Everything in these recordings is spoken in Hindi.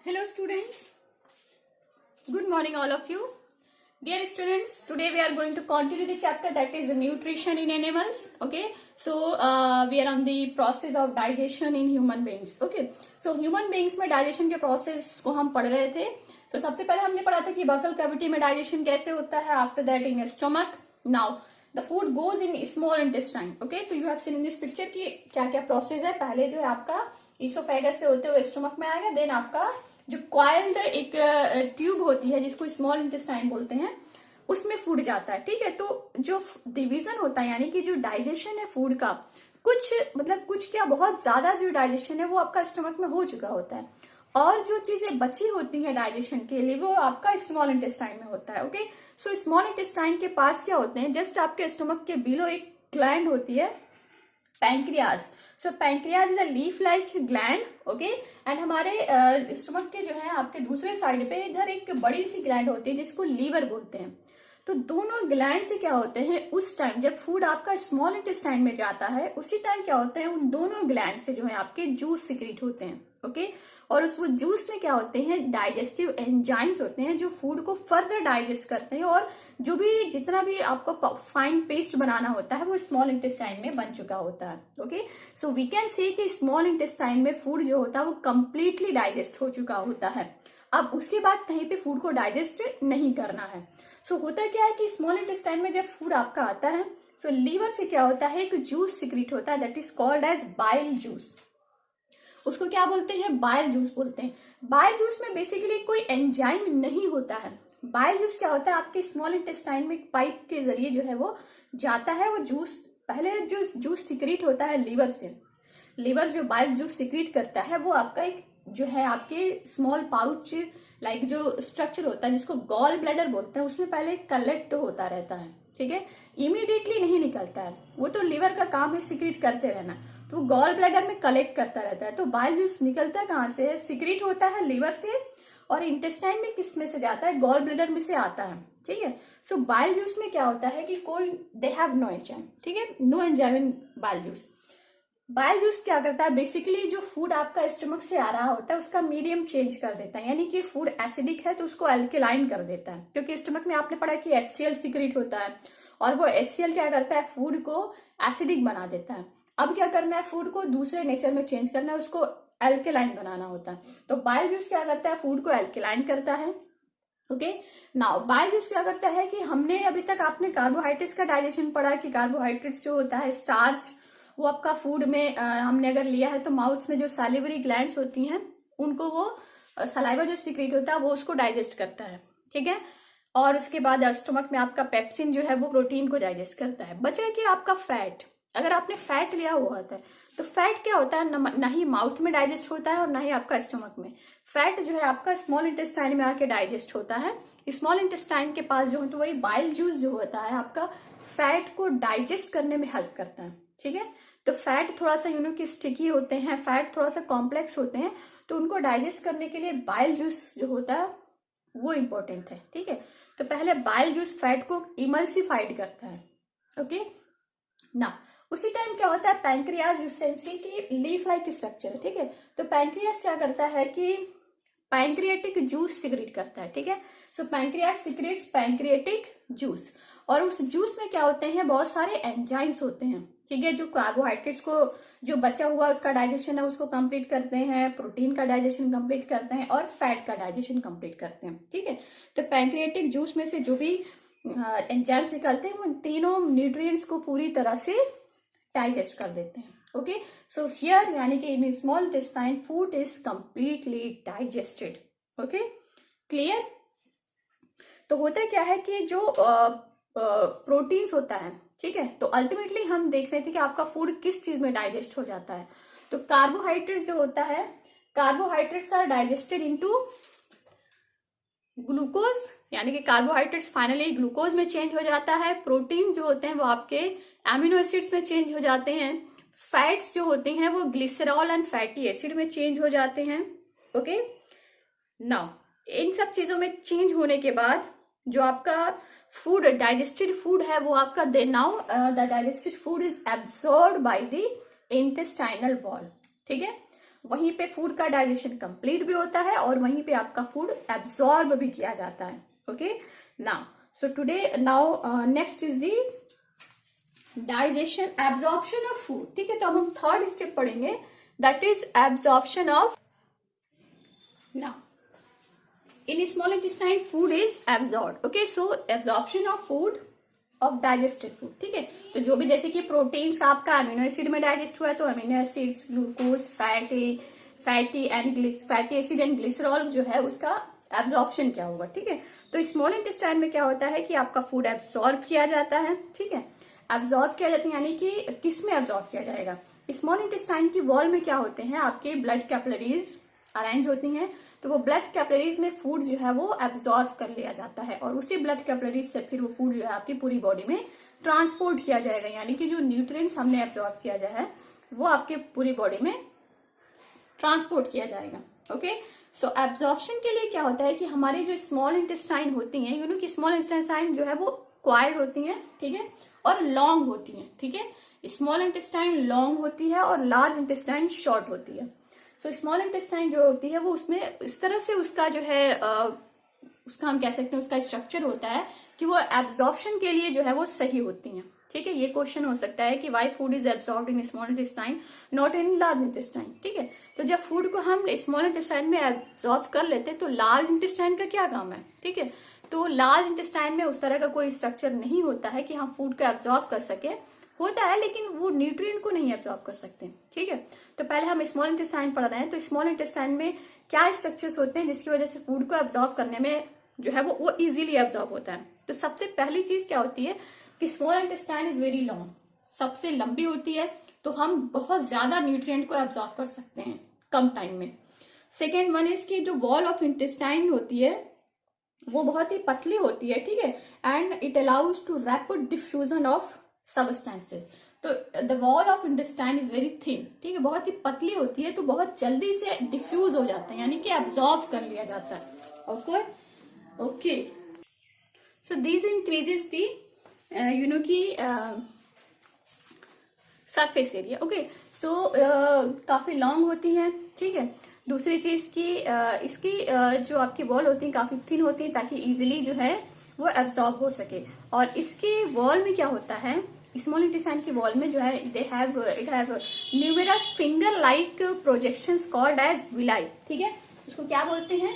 Hello students, good morning all of you. Dear students, today we are going to continue the chapter that is nutrition in animals. Okay, so we are on the process of digestion in human beings. Okay, so human beings में digestion के process को हम पढ़ रहे थे. So सबसे पहले हमने पढ़ा था कि buccal cavity में digestion कैसे होता है. After that in stomach. Now the food goes in small intestine. Okay, so you have seen in this picture कि क्या क्या process है. पहले जो है आपका esophagus से होते हुए stomach में आएगा, then आपका जो कॉइल्ड एक ट्यूब होती है जिसको स्मॉल इंटेस्टाइन बोलते हैं उसमें फूड जाता है. ठीक है, तो जो डिवीजन होता है यानी कि जो डाइजेशन है फूड का, कुछ क्या बहुत ज्यादा जो डाइजेशन है वो आपका स्टमक में हो चुका होता है और जो चीजें बची होती हैं डाइजेशन के लिए वो आपका स्मॉल इंटेस्टाइन में होता है. ओके, सो स्मॉल इंटेस्टाइन के पास क्या होते हैं, जस्ट आपके स्टमक के बिलो एक ग्लैंड होती है, pancreas. So pancreas is a leaf like gland. Okay, and हमारे स्टमक के जो है आपके दूसरे साइड पे इधर एक बड़ी सी ग्लैंड होती है जिसको लीवर बोलते हैं. तो दोनों ग्लैंड से क्या होते हैं, उस टाइम जब फूड आपका स्मॉल इंटेस्टाइन में जाता है उसी टाइम क्या होते हैं, उन दोनों ग्लैंड से जो है आपके जूस सिक्रीट होते हैं. ओके, और उस वो जूस में क्या होते हैं, डाइजेस्टिव एंजाइम्स होते हैं जो फूड को फर्दर डाइजेस्ट करते हैं और जो भी जितना भी आपको फाइन पेस्ट बनाना होता है वो स्मॉल इंटेस्टाइन में बन चुका होता है. Okay, so we can say कि स्मॉल इंटेस्टाइन में फूड जो होता है वो कंप्लीटली डाइजेस्ट हो चुका होता है. अब उसके बाद कहीं पे फूड को डाइजेस्ट नहीं करना है. सो होता क्या है कि स्मॉल इंटेस्टाइन में जब फूड आपका आता है सो लीवर से क्या होता है, एक जूस सिक्रीट होता है that is called as bile juice. उसको क्या बोलते हैं, बाइल जूस बोलते हैं. बाइल जूस में बेसिकली कोई एंजाइम नहीं होता है. बाइल जूस क्या होता है, आपके स्मॉल इंटेस्टाइन में पाइप के जरिए जो है वो जाता है. वो जूस पहले जो जूस सिक्रीट होता है लीवर से, लीवर जो बाइल जूस सिक्रीट करता है वो आपका एक जो है आपके स्मॉल पाउच लाइक जो स्ट्रक्चर होता है जिसको गॉल ब्लैडर बोलते हैं उसमें पहले कलेक्ट होता रहता है. ठीक है, इमीडिएटली नहीं निकलता है, वो तो लीवर का काम है सिक्रीट करते रहना, तो वो गॉल ब्लैडर में कलेक्ट करता रहता है. तो बाइल जूस निकलता है कहाँ से, सिक्रीट होता है लीवर से और इंटेस्टाइन में किस में से जाता है, गॉल ब्लैडर में से आता है. ठीक है, सो बाइल जूस में क्या होता है कि कोई दे हैव नो एंजाइम. ठीक है, no enzyme in bile juice. Bile juice क्या करता है, बेसिकली जो फूड आपका स्टमक से आ रहा होता है उसका मीडियम चेंज कर देता है. यानी कि फूड एसिडिक है तो उसको अल्केलाइन कर देता है, क्योंकि स्टमक में आपने पढ़ा कि HCl सिक्रीट होता है और वो HCl क्या करता है, फूड को एसिडिक बना देता है. अब क्या करना है, फूड को दूसरे नेचर में चेंज करना है, उसको अल्केलाइन बनाना होता है. तो बाइल जूस क्या करता है, फूड को अल्केलाइन करता है. ओके, नाउ बाइल जूस क्या करता है कि हमने अभी तक आपने कार्बोहाइड्रेट्स का डाइजेशन पढ़ा कि कार्बोहाइड्रेट्स जो होता है स्टार्च वो आपका फूड में हमने अगर लिया है तो माउथ में जो सैलिवरी ग्लैंड्स होती हैं उनको वो सलाइवा जो सिक्रीट होता है वो उसको डाइजेस्ट करता है. ठीक है, और उसके बाद स्टमक में आपका पेप्सिन जो है वो प्रोटीन को डाइजेस्ट करता है. बचा कि आपका फैट, अगर आपने फैट लिया हुआ होता है तो फैट क्या होता है, ना ही माउथ में डाइजेस्ट होता है और ना ही आपका स्टमक में. फैट जो है आपका स्मॉल इंटेस्टाइन में आके डाइजेस्ट होता है. स्मॉल इंटेस्टाइन के पास जो है तो वही बाइल जूस जो होता है आपका फैट को डाइजेस्ट करने में हेल्प करता है. ठीक है, तो फैट थोड़ा सा कि स्टिकी होते हैं, फैट थोड़ा सा कॉम्प्लेक्स होते हैं, तो उनको डाइजेस्ट करने के लिए बाइल जूस जो होता है वो इंपॉर्टेंट है. ठीक है, तो पहले बाइल जूस फैट को इमल्सिफाइड करता है. ओके, ना उसी टाइम क्या होता है, पैंक्रियाज यूसेंसी की लीफ लाइक स्ट्रक्चर है. ठीक है, तो पैंक्रियाज क्या करता है कि पैंक्रियाटिक जूस सिक्रीट करता है. ठीक है, सो पैंक्रियाज सिक्रीट्स पैंक्रियाटिक जूस और उस जूस में क्या होते हैं, बहुत सारे एंजाइम्स होते हैं. ठीक है, जो कार्बोहाइड्रेट्स को जो बचा हुआ उसका डाइजेशन है उसको कंप्लीट करते हैं, प्रोटीन का डाइजेशन कंप्लीट करते हैं और फैट का डाइजेशन कंप्लीट करते हैं. ठीक है, तो पैंक्रियाटिक जूस में से जो भी एंजाइम्स निकलते हैं वो तीनों न्यूट्रिएंट्स को पूरी तरह से डाइजेस्ट कर देते हैं. ओके, सो हियर यानी कि in small intestine food is completely digested. Okay, clear. तो होता क्या है कि जो प्रोटीन्स होता है, ठीक है, तो अल्टीमेटली हम देख रहे थे कि आपका फूड किस चीज में डाइजेस्ट हो जाता है. तो कार्बोहाइड्रेट्स जो होता है, carbohydrates are digested into glucose, यानी कि कार्बोहाइड्रेट्स फाइनली ग्लूकोज में चेंज हो जाता है. प्रोटीन जो होते हैं वो आपके एमिनो एसिड्स में चेंज हो जाते हैं. फैट्स जो होते हैं वो ग्लिसरॉल एंड फैटी एसिड में चेंज हो जाते हैं. ओके, नाउ इन सब चीजों में चेंज होने के बाद जो आपका फूड डाइजेस्टेड फूड है वो आपका now the digested food is absorbed by the intestinal wall. ठीक है, वहीं पे फूड का डाइजेशन कंप्लीट भी होता है और वहीं पे आपका फूड एब्जॉर्ब भी किया जाता है। Okay, now so today now next is the digestion absorption of food. ठीक है, तो अब हम थर्ड स्टेप पढ़ेंगे, that is absorption of. Now in small intestine food is absorbed. Okay, so absorption of food of digested food. ठीक है, तो जो भी जैसे कि प्रोटीन्स का आपका अमीनो एसिड में डाइजेस्ट हुआ है तो amino acids, glucose, fatty acid and glycerol जो है उसका एब्जॉर्प्शन क्या होगा। ठीक है, तो स्मॉल इंटेस्टाइन में क्या होता है कि आपका फूड एब्जॉर्ब किया जाता है। ठीक है, एब्जॉर्ब किया जाता है यानी कि किस में एब्जॉर्ब किया जाएगा। स्मॉल इंटेस्टाइन की वॉल में क्या होते हैं, आपके ब्लड कैपिलरीज अरेंज होती हैं, तो वो ब्लड कैपिलरीज में फूड जो है वो एब्जॉर्ब कर लिया जाता है और उसी ब्लड कैपिलरीज से फिर वो फूड जो है आपकी पूरी बॉडी में ट्रांसपोर्ट किया जाएगा, यानी कि जो न्यूट्रिएंट्स हमने एब्जॉर्ब किया जाए है वो आपके पूरी बॉडी में ट्रांसपोर्ट किया जाएगा। ओके, सो एब्जॉर्प्शन के लिए क्या होता है कि हमारी जो स्मॉल इंटेस्टाइन होती हैं, यू नो कि स्मॉल इंटेस्टाइन जो है वो क्वायर होती हैं, ठीक है, और लॉन्ग होती हैं। ठीक है, स्मॉल इंटेस्टाइन लॉन्ग होती है और लार्ज इंटेस्टाइन शॉर्ट होती है। तो स्मॉल इंटेस्टाइन जो होती है वो उसमें इस तरह से उसका जो है उसका हम कह सकते हैं उसका स्ट्रक्चर होता है कि वो एब्जॉर्प्शन के लिए जो है वो सही होती हैं। ठीक है, ये क्वेश्चन हो सकता है कि why food is absorbed in small intestine not in large intestine. ठीक है, तो जब फूड को हम स्मॉल इंटेस्टाइन में एब्जॉर्ब कर लेते हैं तो लार्ज इंटेस्टाइन का क्या काम है। ठीक है, तो लार्ज इंटेस्टाइन में उस तरह का कोई स्ट्रक्चर नहीं होता है कि हम फूड को एब्जॉर्ब कर सके, होता है लेकिन वो न्यूट्रिएंट को नहीं एब्जॉर्ब कर सकते। ठीक है, तो पहले हम स्मॉल इंटेस्टाइन पढ़ रहे हैं, तो स्मॉल इंटेस्टाइन में क्या स्ट्रक्चर्स होते हैं जिसकी वजह से फूड को एब्जॉर्ब करने में जो है वो इजीली एब्जॉर्ब होता है। तो सबसे पहली चीज क्या होती है कि small intestine is very long, सबसे लंबी होती है, तो हम बहुत ज्यादा न्यूट्रिएंट को एब्जॉर्ब कर सकते हैं कम टाइम में। सेकेंड वन इज की जो वॉल ऑफ इंटेस्टाइन होती है वो बहुत ही पतली होती है। ठीक है, and it allows to rapid diffusion of substances. तो the wall of intestine is very thin. ठीक है, बहुत ही पतली होती है तो बहुत जल्दी से डिफ्यूज हो जाता है, यानी कि एब्जॉर्ब कर लिया जाता है। Okay, so this increases the you know की सरफेस एरिया। ओके, सो काफी लॉन्ग होती है। ठीक है, दूसरी चीज की इसकी जो आपकी वॉल होती है काफी थिन होती है ताकि इजिली जो है वो एब्जॉर्ब हो सके। और इसके वॉल में क्या होता है, स्मॉल इंटेस्टाइन की वॉल में जो है it have numerous finger like projections called as villi. ठीक है, उसको क्या बोलते हैं,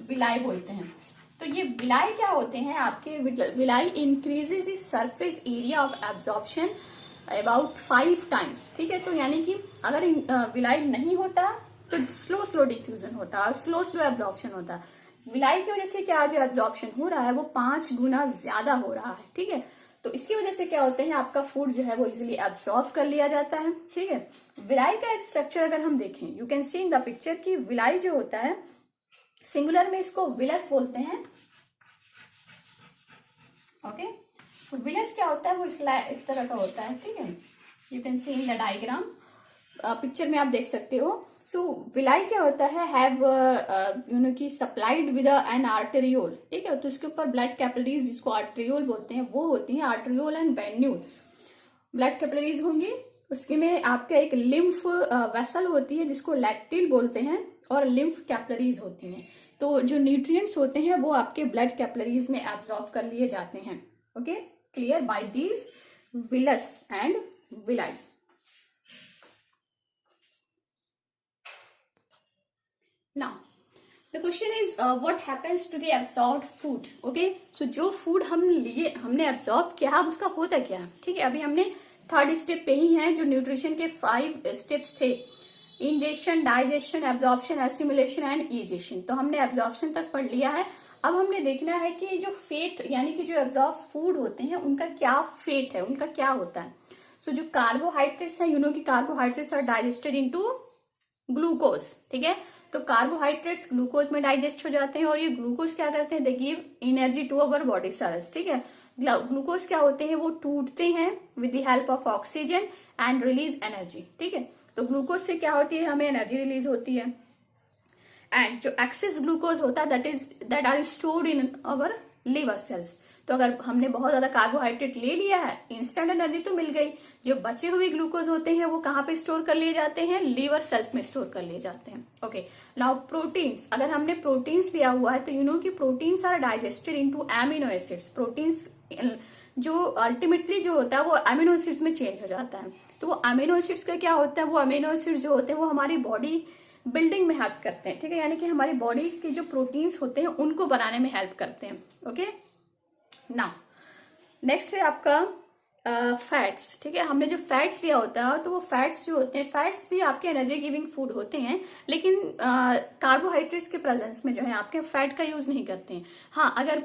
विलाई बोलते हैं। तो ये विलाई क्या होते हैं आपके, villi increases the surface area of absorption about 5 times. ठीक है, तो यानी कि अगर विलाई नहीं होता तो स्लो डिफ्यूजन होता है और स्लो एब्जॉर्प्शन होता है। विलाई की वजह से क्या जो एब्जॉर्प्शन हो रहा है वो 5 गुना ज्यादा हो रहा है। ठीक है, तो इसकी वजह से क्या होता है आपका फूड जो है वो इजीली एब्जॉर्ब कर लिया जाता है। ठीक है, विलाई का एक स्ट्रक्चर अगर हम देखें, you can see in the picture की विलाई जो होता है सिंगुलर में इसको विलस बोलते हैं। ओके, तो विलस क्या होता है वो इस तरह का होता है। ठीक है, you can see in the diagram, picture में आप देख सकते हो। सो विलाई क्या होता है, हैव यू नो की सप्लाइड विद एन आर्टेरियोल। ठीक है, तो इसके ऊपर ब्लड कैपिलरीज जिसको आर्टेरियोल बोलते हैं वो होती है, arteriole and venule blood capillaries होंगी। उसके में आपका एक लिम्फ वेसल होती है जिसको लैक्टिल बोलते हैं और लिम्फ कैपिलरीज होती हैं। तो जो न्यूट्रिएंट्स होते हैं वो आपके ब्लड कैपिलरीज में एब्जॉर्ब कर लिए जाते हैं। Okay, clear by these villus and villi. Now, the question is what happens to the absorbed food? Okay, so जो food हमने absorb किया अब उसका होता क्या है। ठीक है, अभी हमने थर्ड स्टेप पे ही है, जो न्यूट्रिशन के 5 स्टेप्स थे, ingestion, digestion, absorption, assimilation and egestion. तो हमने एब्जॉर्प्शन तक पढ़ लिया है। अब हमने देखना है कि जो फेट यानी कि जो एब्जॉर्ब फूड होते हैं उनका क्या फेट है, उनका क्या होता है। सो जो कार्बोहाइड्रेट्स है, यू नो कि carbohydrates are digested into glucose. ठीक है, तो कार्बोहाइड्रेट्स ग्लूकोज में डाइजेस्ट हो जाते हैं और ये ग्लूकोज क्या करते हैं, they give energy to our body cells. ठीक है, ग्लूकोज क्या होते हैं, वो टूटते हैं with the help of oxygen and release energy. ठीक है, तो ग्लूकोज से क्या होती है, हमें एनर्जी रिलीज होती है। एंड जो एक्सेस ग्लूकोज होता है that are stored in our liver cells. तो अगर हमने बहुत ज्यादा कार्बोहाइड्रेट ले लिया है, इंस्टेंट एनर्जी तो मिल गई, जो बचे हुए ग्लूकोज होते हैं वो कहाँ पे स्टोर कर लिए जाते हैं, लीवर सेल्स में स्टोर कर लिए जाते हैं। ओके, नाउ प्रोटीन्स, अगर हमने प्रोटीन्स लिया हुआ है तो यू नो कि proteins are digested into amino acids. Proteins जो अल्टीमेटली जो होता है वो अमीनो एसिड्स में चेंज हो जाता है। तो वो अमीनो एसिड्स का क्या होता है, वो अमीनो एसिड्स जो होते हैं वो हमारी बॉडी बिल्डिंग में हेल्प करते हैं, ठीक है, यानी कि हमारी बॉडी के जो प्रोटीन्स होते हैं उनको बनाने में हेल्प करते हैं। ओके, नाउ नेक्स्ट है आपका फैट्स, ठीक है। हमने जो फैट्स लिया होता है तो वो फैट्स जो होते हैं, फैट्स भी आपके एनर्जी गिविंग फूड होते हैं, लेकिन कार्बोहाइड्रेट्स के प्रेजेंस में जो है आपके फैट का यूज नहीं करते हैं। हाँ, अगर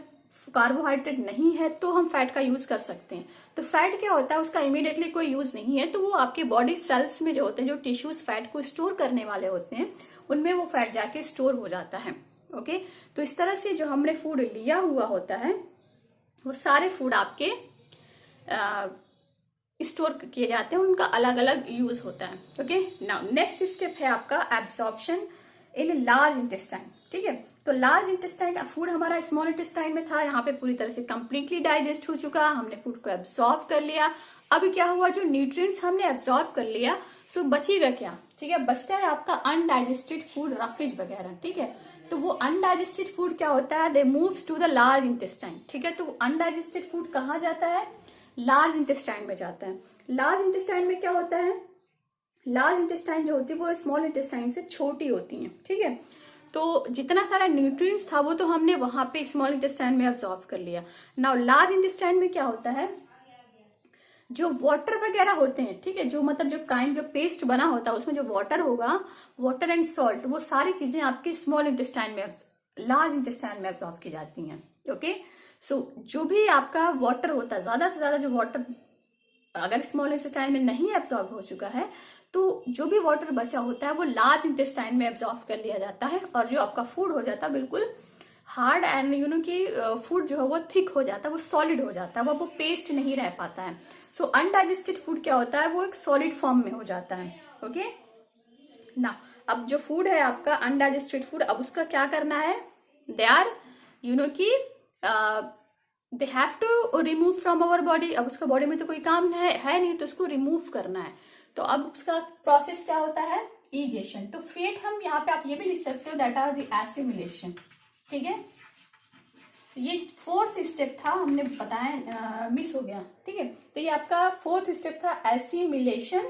कार्बोहाइड्रेट नहीं है तो हम फैट का यूज कर सकते हैं। तो फैट क्या होता है, उसका इमीडिएटली कोई यूज नहीं है, तो वो आपके बॉडी सेल्स में जो होते हैं, जो टिश्यूज फैट को स्टोर करने वाले होते हैं, उनमें वो फैट जाके स्टोर हो जाता है। ओके, तो इस तरह से जो हमने फूड लिया हुआ होता है वो सारे फूड आपके स्टोर किए जाते हैं, उनका अलग अलग यूज होता है। ओके, नाउ नेक्स्ट स्टेप है आपका एब्जॉर्प्शन इन लार्ज इंटेस्टाइन, ठीक है। तो लार्ज इंटेस्टाइन, फूड हमारा स्मॉल इंटेस्टाइन में था, यहाँ पे पूरी तरह से कंप्लीटली डाइजेस्ट हो चुका, हमने फूड को एब्जॉर्व कर लिया। अब क्या हुआ, जो न्यूट्रिएंट्स हमने एब्जॉर्व कर लिया, तो बचेगा क्या, ठीक है, बचता है आपका अनडाइजेस्टेड फूड, रफेज वगैरह, ठीक है। तो वो अनडाइजेस्टेड फूड क्या होता है, they moves to the large intestine, ठीक है। तो अनडाइजेस्टेड फूड कहाँ जाता है, लार्ज इंटेस्टाइन में जाता है। लार्ज इंटेस्टाइन में क्या होता है, लार्ज इंटेस्टाइन जो होती है वो स्मॉल इंटेस्टाइन से छोटी होती है, ठीक है। तो जितना सारा न्यूट्रिएंट्स था वो तो हमने वहां पे स्मॉल इंटेस्टाइन में अब्सॉर्ब कर लिया। नाउ लार्ज इंटेस्टाइन में क्या होता है, जो वाटर वगैरह होते हैं, ठीक है, जो मतलब जो पेस्ट बना होता है उसमें जो वाटर होगा, वाटर एंड सॉल्ट, वो सारी चीजें आपके स्मॉल इंटेस्टाइन में, लार्ज इंटेस्टाइन में अब्सॉर्ब की जाती हैं। ओके, सो जो भी आपका वाटर होता है, ज्यादा से ज्यादा जो वाटर अगर स्मॉल इंटेस्टाइन में नहीं एब्सॉर्ब हो चुका है तो जो भी वाटर बचा होता है वो लार्ज इंटेस्टाइन में एब्सॉर्ब कर लिया जाता है, और जो आपका फूड हो जाता है बिल्कुल हार्ड एंड यू नो कि फूड जो है वो थिक हो जाता है, वो सॉलिड हो जाता है, वो पेस्ट नहीं रह पाता है। सो अनडाइजेस्टेड फूड क्या होता है, वो एक सॉलिड फॉर्म में हो जाता है। ओके, ना अब जो फूड है आपका अनडाइजेस्टेड फूड, अब उसका क्या करना है, दे आर यू नो कि they have to remove from our body. अब उसका बॉडी में तो कोई काम है नहीं, तो उसको रिमूव करना है। तो अब उसका प्रोसेस क्या होता है, इजेशन। तो फेट हम यहाँ पे आप ये भी लिख सकते हो, दैट आर द एसिमिलेशन, ठीक है। ये फोर्थ स्टेप था, हमने बताया मिस हो गया, ठीक है। तो ये आपका फोर्थ स्टेप था, एसिमिलेशन।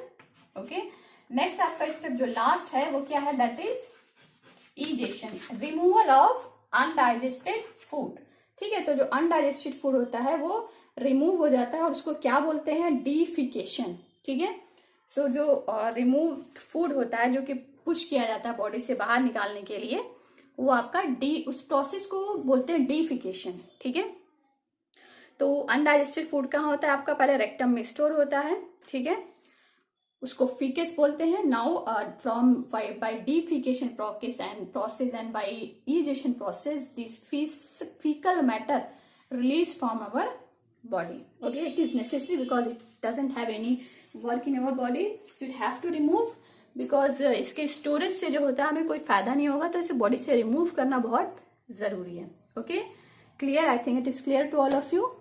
ओके, नेक्स्ट आपका स्टेप जो लास्ट है वो क्या है, that is egestion, removal of undigested food, ठीक है। तो जो अनडाइजेस्टेड फूड होता है वो रिमूव हो जाता है, और उसको क्या बोलते हैं, डीफिकेशन, ठीक है। सो जो रिमूव फूड होता है, जो कि पुश किया जाता है बॉडी से बाहर निकालने के लिए, वो आपका उस प्रोसेस को बोलते हैं डीफिकेशन, ठीक है। तो अनडाइजेस्टेड फूड कहाँ होता है आपका, पहले रेक्टम में स्टोर होता है, ठीक है, उसको फीकेस बोलते हैं। Now from by defecation process and by egestion process, this fecal matter released from our body. Okay, it is necessary because it doesn't have any work in our body, so it have to remove, because इसके स्टोरेज से जो होता है हमें कोई फायदा नहीं होगा, तो इसे बॉडी से रिमूव करना बहुत जरूरी है। Okay, clear, I think it is clear to all of you.